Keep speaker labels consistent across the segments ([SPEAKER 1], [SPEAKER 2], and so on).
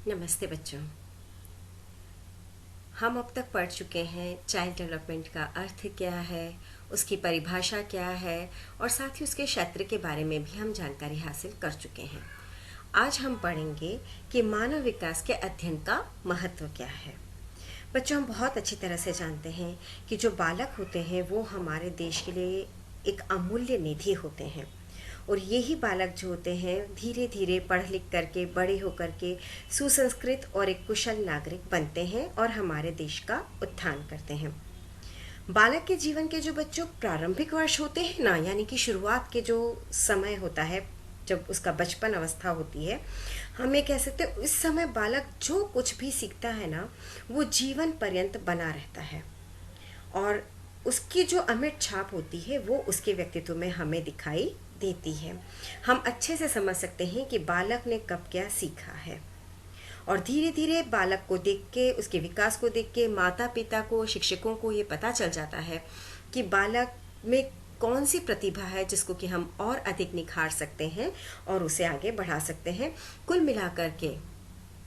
[SPEAKER 1] नमस्ते बच्चों। हम अब तक पढ़ चुके हैं चाइल्ड डेवलपमेंट का अर्थ क्या है, उसकी परिभाषा क्या है और साथ ही उसके क्षेत्र के बारे में भी हम जानकारी हासिल कर चुके हैं। आज हम पढ़ेंगे कि मानव विकास के अध्ययन का महत्व क्या है। बच्चों, हम बहुत अच्छी तरह से जानते हैं कि जो बालक होते हैं वो हमारे देश के लिए एक अमूल्य निधि होते हैं और यही बालक जो होते हैं धीरे धीरे पढ़ लिख करके बड़े होकर के सुसंस्कृत और एक कुशल नागरिक बनते हैं और हमारे देश का उत्थान करते हैं। बालक के जीवन के जो बच्चों प्रारंभिक वर्ष होते हैं ना, यानी कि शुरुआत के जो समय होता है, जब उसका बचपन अवस्था होती है, हमें कह सकते हैं इस समय बालक जो कुछ भी सीखता है ना, वो जीवन पर्यंत बना रहता है और उसकी जो अमिट छाप होती है वो उसके व्यक्तित्व में हमें दिखाई देती है। हम अच्छे से समझ सकते हैं कि बालक ने कब क्या सीखा है और धीरे धीरे बालक को देख के, उसके विकास को देख के माता पिता को, शिक्षकों को ये पता चल जाता है कि बालक में कौन सी प्रतिभा है जिसको कि हम और अधिक निखार सकते हैं और उसे आगे बढ़ा सकते हैं। कुल मिलाकर के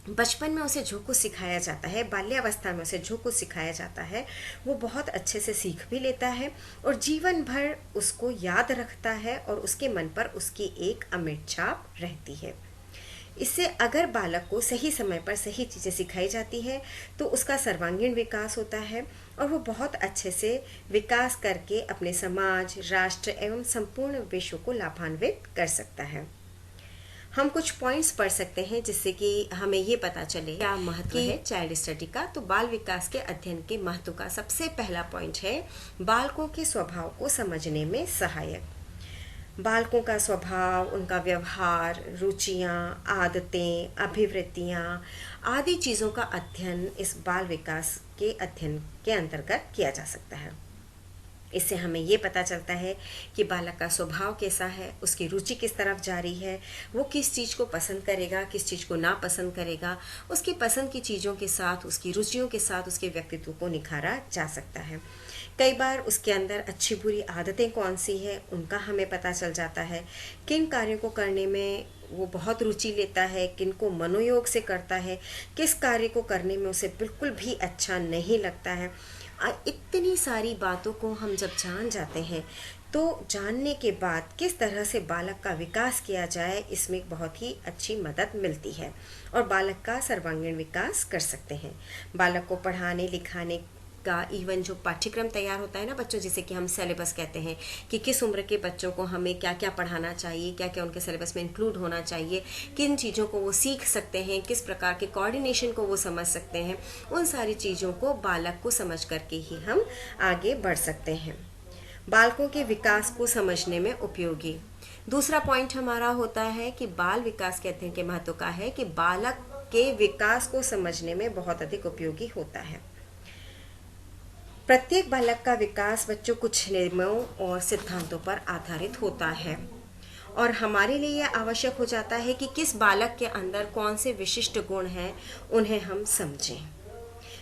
[SPEAKER 1] बचपन में उसे जो कुछ सिखाया जाता है, बाल्यावस्था में उसे जो कुछ सिखाया जाता है, वो बहुत अच्छे से सीख भी लेता है और जीवन भर उसको याद रखता है और उसके मन पर उसकी एक अमिट छाप रहती है। इससे अगर बालक को सही समय पर सही चीज़ें सिखाई जाती है तो उसका सर्वांगीण विकास होता है और वो बहुत अच्छे से विकास करके अपने समाज, राष्ट्र एवं संपूर्ण विश्व को लाभान्वित कर सकता है। हम कुछ पॉइंट्स पढ़ सकते हैं जिससे कि हमें ये पता चले क्या महत्व है चाइल्ड स्टडी का। तो बाल विकास के अध्ययन के महत्व का सबसे पहला पॉइंट है बालकों के स्वभाव को समझने में सहायक। बालकों का स्वभाव, उनका व्यवहार, रुचियाँ, आदतें, अभिवृत्तियाँ आदि चीज़ों का अध्ययन इस बाल विकास के अध्ययन के अंतर्गत किया जा सकता है। इससे हमें ये पता चलता है कि बालक का स्वभाव कैसा है, उसकी रुचि किस तरफ जा रही है, वो किस चीज़ को पसंद करेगा, किस चीज़ को ना पसंद करेगा। उसकी पसंद की चीज़ों के साथ, उसकी रुचियों के साथ उसके व्यक्तित्व को निखारा जा सकता है। कई बार उसके अंदर अच्छी बुरी आदतें कौन सी है उनका हमें पता चल जाता है। किन कार्यों को करने में वो बहुत रुचि लेता है, किन को मनोयोग से करता है, किस कार्य को करने में उसे बिल्कुल भी अच्छा नहीं लगता है। इतनी सारी बातों को हम जब जान जाते हैं तो जानने के बाद किस तरह से बालक का विकास किया जाए, इसमें बहुत ही अच्छी मदद मिलती है और बालक का सर्वांगीण विकास कर सकते हैं। बालक को पढ़ाने लिखाने का इवन जो पाठ्यक्रम तैयार होता है ना बच्चों, जिसे कि हम सिलेबस कहते हैं कि किस उम्र के बच्चों को हमें क्या क्या पढ़ाना चाहिए, क्या क्या उनके सिलेबस में इंक्लूड होना चाहिए, किन चीज़ों को वो सीख सकते हैं, किस प्रकार के कोऑर्डिनेशन को वो समझ सकते हैं, उन सारी चीज़ों को बालक को समझ करके ही हम आगे बढ़ सकते हैं। बालकों के विकास को समझने में उपयोगी दूसरा पॉइंट हमारा होता है कि बाल विकास के अध्ययन के महत्व का है कि बालक के विकास को समझने में बहुत अधिक उपयोगी होता है। प्रत्येक बालक का विकास बच्चों कुछ नियमों और सिद्धांतों पर आधारित होता है और हमारे लिए यह आवश्यक हो जाता है कि किस बालक के अंदर कौन से विशिष्ट गुण हैं, उन्हें हम समझें।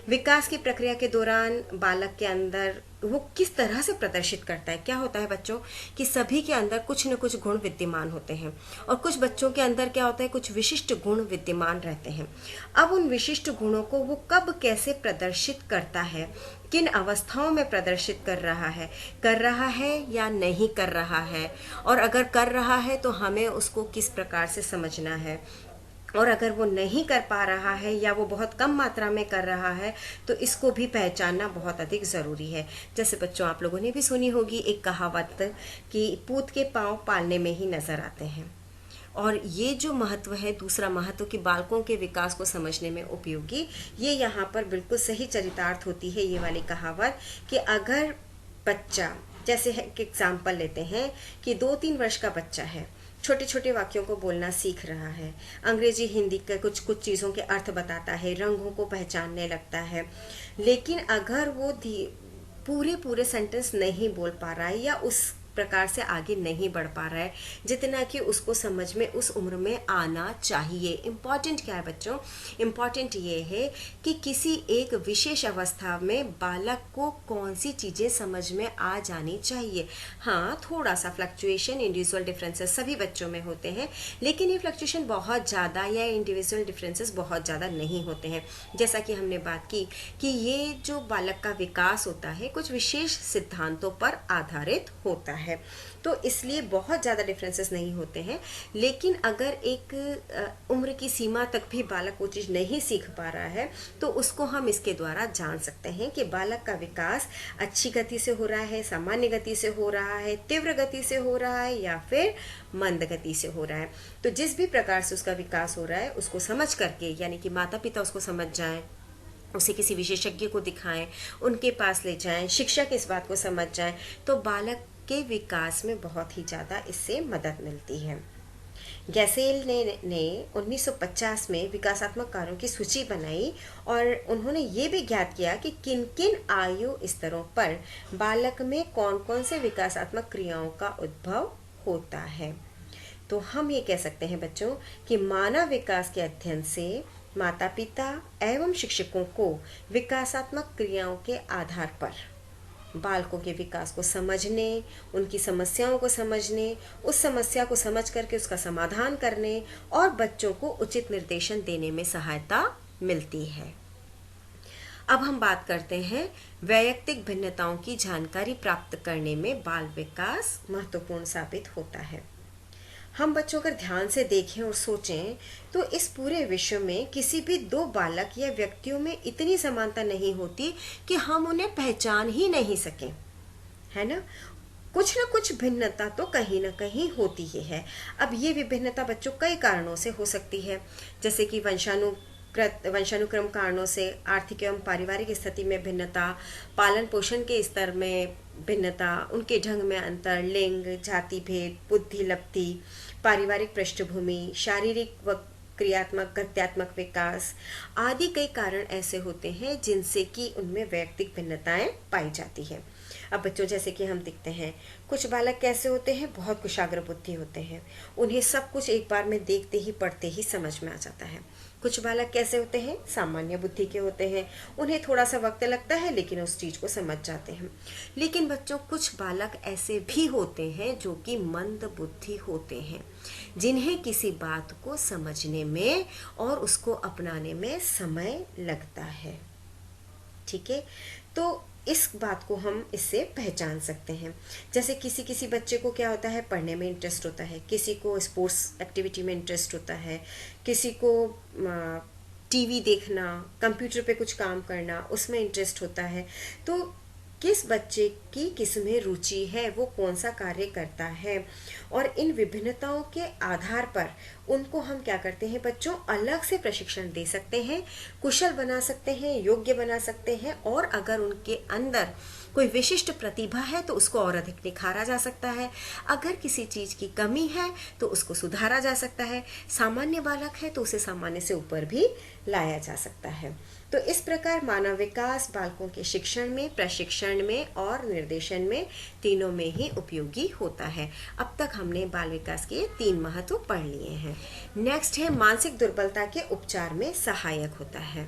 [SPEAKER 1] विकास की प्रक्रिया के दौरान बालक के अंदर वो किस तरह से प्रदर्शित करता है। क्या होता है बच्चों कि सभी के अंदर कुछ न कुछ गुण विद्यमान होते हैं और कुछ बच्चों के अंदर क्या होता है, कुछ विशिष्ट गुण विद्यमान रहते हैं। अब उन विशिष्ट गुणों को वो कब कैसे प्रदर्शित करता है, किन अवस्थाओं में प्रदर्शित कर रहा है या नहीं कर रहा है, और अगर कर रहा है तो हमें उसको किस प्रकार से समझना है, और अगर वो नहीं कर पा रहा है या वो बहुत कम मात्रा में कर रहा है तो इसको भी पहचानना बहुत अधिक ज़रूरी है। जैसे बच्चों, आप लोगों ने भी सुनी होगी एक कहावत कि पूत के पाँव पालने में ही नज़र आते हैं। और ये जो महत्व है, दूसरा महत्व कि बालकों के विकास को समझने में उपयोगी, ये यहाँ पर बिल्कुल सही चरितार्थ होती है ये वाली कहावत कि अगर बच्चा, जैसे एक एग्जाम्पल लेते हैं कि 2-3 वर्ष का बच्चा है, छोटे छोटे वाक्यों को बोलना सीख रहा है, अंग्रेजी हिंदी के कुछ कुछ चीज़ों के अर्थ बताता है, रंगों को पहचानने लगता है, लेकिन अगर वो पूरे सेंटेंस नहीं बोल पा रहा है या प्रकार से आगे नहीं बढ़ पा रहा है जितना कि उसको समझ में उस उम्र में आना चाहिए। इम्पॉर्टेंट क्या है बच्चों? इम्पॉर्टेंट ये है कि किसी एक विशेष अवस्था में बालक को कौन सी चीज़ें समझ में आ जानी चाहिए। हाँ, थोड़ा सा फ्लक्चुएशन, इंडिविजुअल डिफरेंसेस सभी बच्चों में होते हैं, लेकिन ये फ्लक्चुएशन बहुत ज़्यादा या इंडिविजुअल डिफरेंसेस बहुत ज़्यादा नहीं होते हैं। जैसा कि हमने बात की कि ये जो बालक का विकास होता है कुछ विशेष सिद्धांतों पर आधारित होता है, तो इसलिए बहुत ज़्यादा डिफरेंसेस नहीं होते हैं। लेकिन अगर एक उम्र की सीमा तक भी बालक वो चीज़ नहीं सीख पा रहा है तो उसको हम इसके द्वारा जान सकते हैं कि बालक का विकास अच्छी गति से हो रहा है, सामान्य गति से हो रहा है, तीव्र गति से हो रहा है या फिर मंद गति से हो रहा है। तो जिस भी प्रकार से उसका विकास हो रहा है उसको समझ करके, यानी कि माता पिता उसको समझ जाएं, उसे किसी विशेषज्ञ को दिखाएं, उनके पास ले जाएं, शिक्षक इस बात को समझ जाएं, तो बालक के विकास में बहुत ही ज़्यादा इससे मदद मिलती है। गैसेल ने 1950 में विकासात्मक कार्यों की सूची बनाई और उन्होंने ये भी ज्ञात किया कि किन किन आयु स्तरों पर बालक में कौन कौन से विकासात्मक क्रियाओं का उद्भव होता है। तो हम ये कह सकते हैं बच्चों कि मानव विकास के अध्ययन से माता पिता एवं शिक्षकों को विकासात्मक क्रियाओं के आधार पर बालकों के विकास को समझने, उनकी समस्याओं को समझने, उस समस्या को समझ करके उसका समाधान करने और बच्चों को उचित निर्देशन देने में सहायता मिलती है। अब हम बात करते हैं वैयक्तिक भिन्नताओं की जानकारी प्राप्त करने में बाल विकास महत्वपूर्ण साबित होता है। हम बच्चों अगर ध्यान से देखें और सोचें तो इस पूरे विश्व में किसी भी दो बालक या व्यक्तियों में इतनी समानता नहीं होती कि हम उन्हें पहचान ही नहीं सकें, है ना? कुछ न कुछ भिन्नता तो कहीं ना कहीं होती ही है। अब ये विभिन्नता बच्चों कई कारणों से हो सकती है, जैसे कि वंशानुक्रम कारणों से, आर्थिक एवं पारिवारिक स्थिति में भिन्नता, पालन पोषण के स्तर में भिन्नता, उनके ढंग में अंतर, लिंग, जाति भेद, बुद्धि लब्धि, पारिवारिक पृष्ठभूमि, शारीरिक व क्रियात्मक गत्यात्मक विकास आदि कई कारण ऐसे होते हैं जिनसे कि उनमें वैयक्तिक भिन्नताएं पाई जाती है। अब बच्चों जैसे कि हम देखते हैं कुछ बालक कैसे होते हैं, बहुत कुशाग्र बुद्धि होते हैं, उन्हें सब कुछ एक बार में देखते ही पढ़ते ही समझ में आ जाता है। कुछ बालक कैसे होते हैं, सामान्य बुद्धि के होते हैं, उन्हें थोड़ा सा वक्त लगता है लेकिन उस चीज़ को समझ जाते हैं। लेकिन बच्चों कुछ बालक ऐसे भी होते हैं जो कि मंद बुद्धि होते हैं, जिन्हें किसी बात को समझने में और उसको अपनाने में समय लगता है। ठीक है, तो इस बात को हम इससे पहचान सकते हैं। जैसे किसी किसी बच्चे को क्या होता है, पढ़ने में इंटरेस्ट होता है, किसी को स्पोर्ट्स एक्टिविटी में इंटरेस्ट होता है, किसी को टीवी देखना, कंप्यूटर पे कुछ काम करना उसमें इंटरेस्ट होता है। तो किस बच्चे की किस में रुचि है, वो कौन सा कार्य करता है, और इन विभिन्नताओं के आधार पर उनको हम क्या करते हैं बच्चों, अलग से प्रशिक्षण दे सकते हैं, कुशल बना सकते हैं, योग्य बना सकते हैं, और अगर उनके अंदर कोई विशिष्ट प्रतिभा है तो उसको और अधिक निखारा जा सकता है। अगर किसी चीज़ की कमी है तो उसको सुधारा जा सकता है। सामान्य बालक है तो उसे सामान्य से ऊपर भी लाया जा सकता है। तो इस प्रकार मानव विकास बालकों के शिक्षण में, प्रशिक्षण में और निर्देशन में तीनों में ही उपयोगी होता है। अब तक हमने बाल विकास के 3 महत्व पढ़ लिए हैं। नेक्स्ट है मानसिक दुर्बलता के उपचार में सहायक होता है।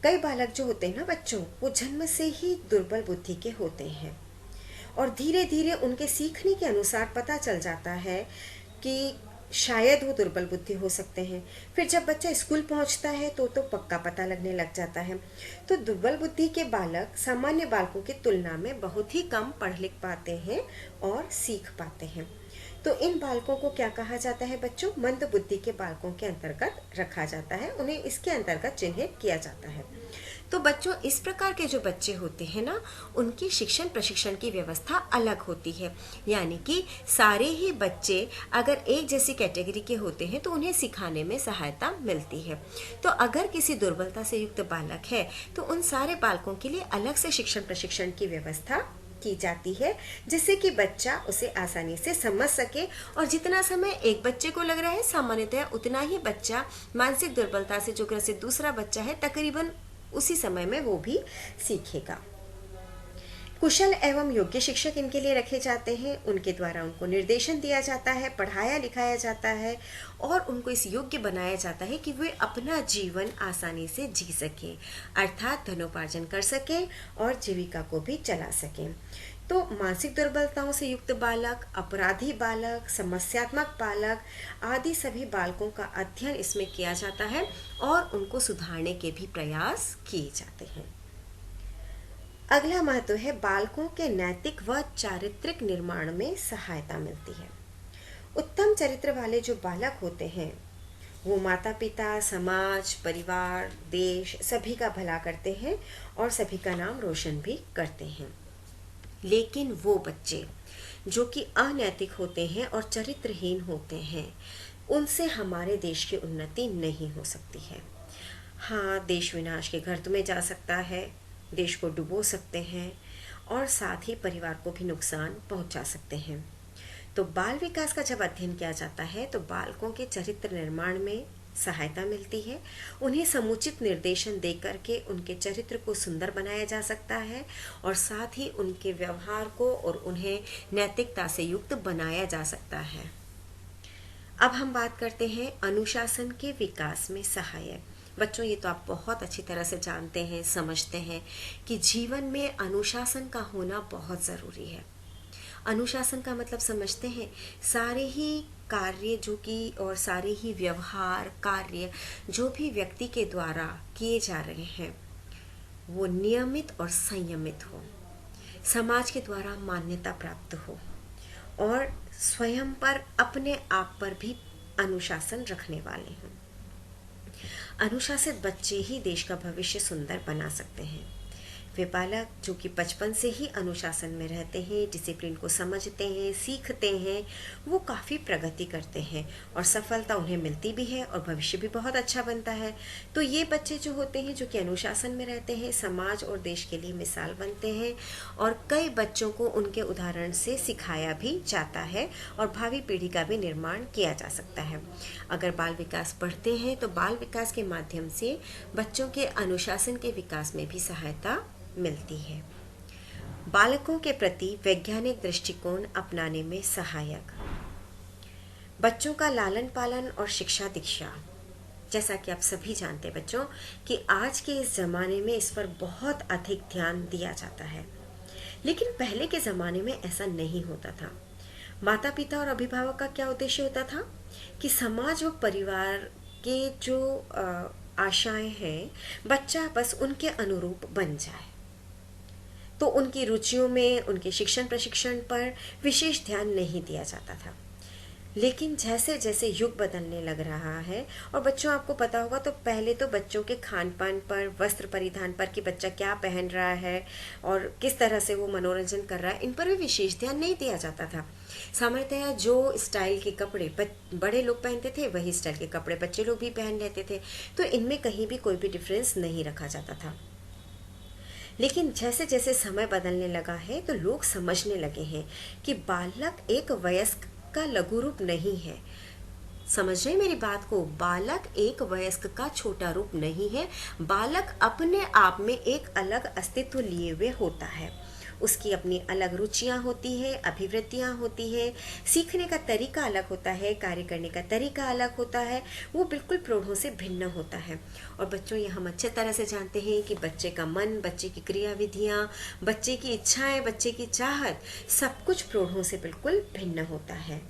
[SPEAKER 1] कई बालक जो होते हैं ना बच्चों, वो जन्म से ही दुर्बल बुद्धि के होते हैं और धीरे धीरे उनके सीखने के अनुसार पता चल जाता है कि शायद वो दुर्बल बुद्धि हो सकते हैं। फिर जब बच्चा स्कूल पहुंचता है तो पक्का पता लगने लग जाता है। तो दुर्बल बुद्धि के बालक सामान्य बालकों की तुलना में बहुत ही कम पढ़ लिख पाते हैं और सीख पाते हैं। तो इन बालकों को क्या कहा जाता है बच्चों, मंद बुद्धि के बालकों के अंतर्गत रखा जाता है, उन्हें इसके अंतर्गत चिन्हित किया जाता है। तो बच्चों इस प्रकार के जो बच्चे होते हैं ना, उनकी शिक्षण प्रशिक्षण की व्यवस्था अलग होती है। यानी कि सारे ही बच्चे अगर एक जैसी कैटेगरी के होते हैं तो उन्हें सिखाने में सहायता मिलती है। तो अगर किसी दुर्बलता से युक्त बालक है तो उन सारे बालकों के लिए अलग से शिक्षण प्रशिक्षण की व्यवस्था की जाती है, जिससे कि बच्चा उसे आसानी से समझ सके, और जितना समय एक बच्चे को लग रहा है सामान्यतः उतना ही बच्चा मानसिक दुर्बलता से जो ग्रसित दूसरा बच्चा है तकरीबन उसी समय में वो भी सीखेगा। कुशल एवं योग्य शिक्षक इनके लिए रखे जाते हैं, उनके द्वारा उनको निर्देशन दिया जाता है, पढ़ाया लिखाया जाता है और उनको इस योग्य बनाया जाता है कि वे अपना जीवन आसानी से जी सकें, अर्थात धनोपार्जन कर सकें और जीविका को भी चला सकें। तो मानसिक दुर्बलताओं से युक्त बालक, अपराधी बालक, समस्यात्मक बालक आदि सभी बालकों का अध्ययन इसमें किया जाता है और उनको सुधारने के भी प्रयास किए जाते हैं। अगला महत्व है बालकों के नैतिक व चारित्रिक निर्माण में सहायता मिलती है। उत्तम चरित्र वाले जो बालक होते हैं वो माता पिता, समाज, परिवार, देश सभी का भला करते हैं और सभी का नाम रोशन भी करते हैं। लेकिन वो बच्चे जो कि अनैतिक होते हैं और चरित्रहीन होते हैं, उनसे हमारे देश की उन्नति नहीं हो सकती है। हाँ, देश विनाश के गर्त में जा सकता है, देश को डुबो सकते हैं और साथ ही परिवार को भी नुकसान पहुंचा सकते हैं। तो बाल विकास का जब अध्ययन किया जाता है तो बालकों के चरित्र निर्माण में सहायता मिलती है। उन्हें समुचित निर्देशन देकर के उनके चरित्र को सुंदर बनाया जा सकता है और साथ ही उनके व्यवहार को और उन्हें नैतिकता से युक्त बनाया जा सकता है। अब हम बात करते हैं अनुशासन के विकास में सहायक। बच्चों, ये तो आप बहुत अच्छी तरह से जानते हैं, समझते हैं कि जीवन में अनुशासन का होना बहुत ज़रूरी है। अनुशासन का मतलब समझते हैं, सारे ही कार्य जो कि और सारे ही व्यवहार कार्य जो भी व्यक्ति के द्वारा किए जा रहे हैं वो नियमित और संयमित हो, समाज के द्वारा मान्यता प्राप्त हो और स्वयं पर अपने आप पर भी अनुशासन रखने वाले हों। अनुशासित बच्चे ही देश का भविष्य सुंदर बना सकते हैं। वे बालक जो कि बचपन से ही अनुशासन में रहते हैं, डिसिप्लिन को समझते हैं, सीखते हैं, वो काफ़ी प्रगति करते हैं और सफलता उन्हें मिलती भी है और भविष्य भी बहुत अच्छा बनता है। तो ये बच्चे जो होते हैं जो कि अनुशासन में रहते हैं, समाज और देश के लिए मिसाल बनते हैं और कई बच्चों को उनके उदाहरण से सिखाया भी जाता है और भावी पीढ़ी का भी निर्माण किया जा सकता है। अगर बाल विकास पढ़ते हैं तो बाल विकास के माध्यम से बच्चों के अनुशासन के विकास में भी सहायता मिलती है। बालकों के प्रति वैज्ञानिक दृष्टिकोण अपनाने में सहायक। बच्चों का लालन पालन और शिक्षा दीक्षा, जैसा कि आप सभी जानते हैं बच्चों कि आज के इस ज़माने में इस पर बहुत अधिक ध्यान दिया जाता है, लेकिन पहले के ज़माने में ऐसा नहीं होता था। माता पिता और अभिभावक का क्या उद्देश्य होता था कि समाज व परिवार के जो आशाएं हैं, बच्चा बस उनके अनुरूप बन जाए। तो उनकी रुचियों में, उनके शिक्षण प्रशिक्षण पर विशेष ध्यान नहीं दिया जाता था। लेकिन जैसे जैसे युग बदलने लग रहा है और बच्चों आपको पता होगा तो पहले तो बच्चों के खान पान पर, वस्त्र परिधान पर कि बच्चा क्या पहन रहा है और किस तरह से वो मनोरंजन कर रहा है, इन पर भी विशेष ध्यान नहीं दिया जाता था। सामान्यतः जो स्टाइल के कपड़े बड़े लोग पहनते थे वही स्टाइल के कपड़े बच्चे लोग भी पहन लेते थे, तो इनमें कहीं भी कोई भी डिफरेंस नहीं रखा जाता था। लेकिन जैसे जैसे समय बदलने लगा है तो लोग समझने लगे हैं कि बालक एक वयस्क का लघु रूप नहीं है। समझ रहे मेरी बात को? बालक एक वयस्क का छोटा रूप नहीं है। बालक अपने आप में एक अलग अस्तित्व लिए हुए होता है। उसकी अपनी अलग रुचियां होती है, अभिवृत्तियां होती है, सीखने का तरीका अलग होता है, कार्य करने का तरीका अलग होता है, वो बिल्कुल प्रौढ़ों से भिन्न होता है। और बच्चों, ये हम अच्छे तरह से जानते हैं कि बच्चे का मन, बच्चे की क्रियाविधियां, बच्चे की इच्छाएं, बच्चे की चाहत, सब कुछ प्रौढ़ों से बिल्कुल भिन्न होता है।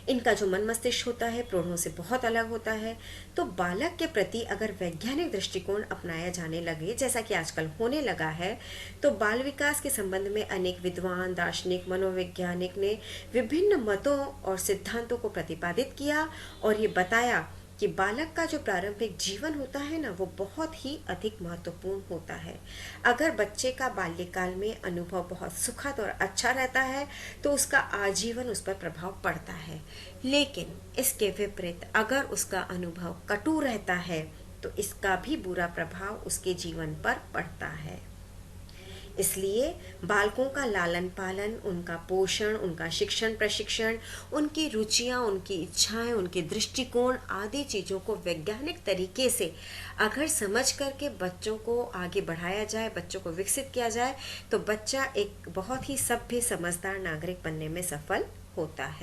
[SPEAKER 1] इनका जो मन मस्तिष्क होता है प्रौढ़ों से बहुत अलग होता है। तो बालक के प्रति अगर वैज्ञानिक दृष्टिकोण अपनाया जाने लगे, जैसा कि आजकल होने लगा है, तो बाल विकास के संबंध में अनेक विद्वान, दार्शनिक, मनोवैज्ञानिक ने विभिन्न मतों और सिद्धांतों को प्रतिपादित किया और ये बताया कि बालक का जो प्रारंभिक जीवन होता है ना, वो बहुत ही अधिक महत्वपूर्ण होता है। अगर बच्चे का बाल्यकाल में अनुभव बहुत सुखद और अच्छा रहता है तो उसका आजीवन उस पर प्रभाव पड़ता है, लेकिन इसके विपरीत अगर उसका अनुभव कटु रहता है तो इसका भी बुरा प्रभाव उसके जीवन पर पड़ता है। इसलिए बालकों का लालन पालन, उनका पोषण, उनका शिक्षण प्रशिक्षण, उनकी रुचियां, उनकी इच्छाएं, उनके दृष्टिकोण आदि चीज़ों को वैज्ञानिक तरीके से अगर समझ करके बच्चों को आगे बढ़ाया जाए, बच्चों को विकसित किया जाए, तो बच्चा एक बहुत ही सभ्य समझदार नागरिक बनने में सफल होता है।